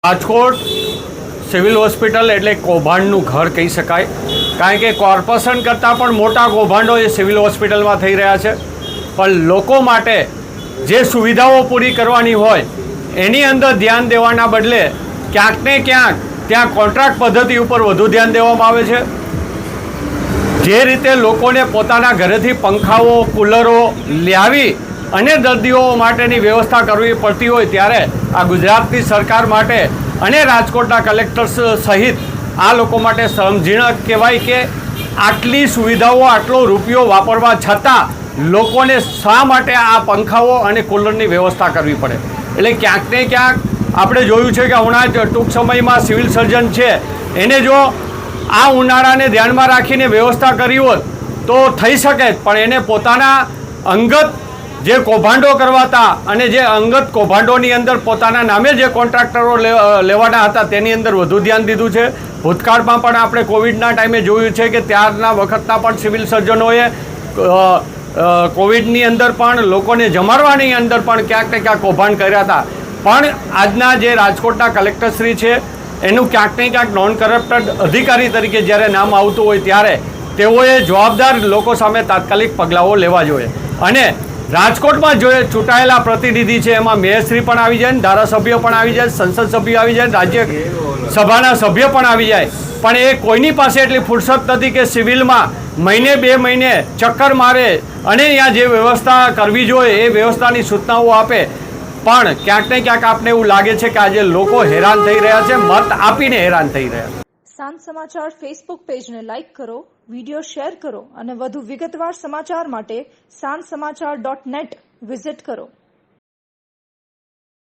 Rajkot civil hospital એટલે કૌભાંડનું ઘર કહી શકાય, કારણ કે કોર્પોરેશન કરતાં પણ મોટા કૌભાંડો એ સિવિલ હોસ્પિટલમાં થઈ રહ્યા છે. પણ લોકો માટે જે સુવિધાઓ પૂરી કરવાની હોય એની અંદર ધ્યાન દેવાના બદલે ક્યાંક ને ક્યાંક ત્યાં કોન્ટ્રાક્ટ પદ્ધતિ ઉપર વધુ ધ્યાન દેવામાં આવે છે. જે રીતે લોકોને પોતાના ઘરેથી પંખાઓ કુલરો લાવી અને દર્દીઓ માટેની વ્યવસ્થા કરવી પડતી હોય, ત્યારે આ ગુજરાતની સરકાર માટે અને રાજકોટના કલેક્ટર્સ સહિત આ લોકો માટે સમજણ કહેવાય કે આટલી સુવિધાઓ આટલો રૂપિયો વાપરવા છતાં લોકોને શા માટે આ પંખાઓ અને કુલરની વ્યવસ્થા કરવી પડે. એટલે ક્યાંક ને ક્યાંક આપણે જોયું છે કે હમણાં જ ટૂંક સમયમાં સિવિલ સર્જન છે એને જો આ ઉનાળાને ધ્યાનમાં રાખીને વ્યવસ્થા કરી હોત તો થઈ શકે, પણ એને પોતાના અંગત જે કૌભાંડો કરવાતા અને જે અંગત કૌભાંડોની અંદર પોતાના નામે જે કોન્ટ્રાક્ટરો લેવાના હતા તેની અંદર વધુ ધ્યાન દીધું છે. ભૂતકાળમાં પણ આપણે કોવિડના ટાઈમે જોયું છે કે ત્યારના વખતના પણ સિવિલ સર્જનોએ કોવિડની અંદર પણ લોકોને જમાડવાની અંદર પણ ક્યાંક ને ક્યાંક કૌભાંડ કર્યા હતા. પણ આજના જે રાજકોટના કલેક્ટરશ્રી છે એનું ક્યાંક ને ક્યાંક નોન કરપ્ટેડ અધિકારી તરીકે જ્યારે નામ આવતું હોય ત્યારે તેઓએ જવાબદાર લોકો સામે તાત્કાલિક પગલાઓ લેવા જોઈએ. અને રાજકોટમાં જે ચૂંટાયેલા પ્રતિનિધિ છે એમાં મેયરશ્રી પણ આવી જાય, ધારાસભ્યો પણ આવી જાય, સંસદ સભ્યો આવી જાય, રાજ્યસભાના સભ્ય પણ આવી જાય, પણ એ કોઈની પાસે એટલી ફુરસત નથી કે સિવિલમાં મહિને 2 મહિને ચક્કર મારે અને અહીંયા જે વ્યવસ્થા કરવી જોઈએ એ વ્યવસ્થાની સૂચનાઓ આપે. પણ ક્યાંક ને ક્યાંક આપને એવું લાગે છે કે આજે લોકો હેરાન થઈ રહ્યા છે, મત આપીને હેરાન થઈ રહ્યા છે. સાંજ સમાચાર ફેસબુક પેજને લાઇક કરો, વિડીયો શેર કરો અને વધુ વિગતવાર સમાચાર માટે sanssamachar.net વિઝિટ કરો.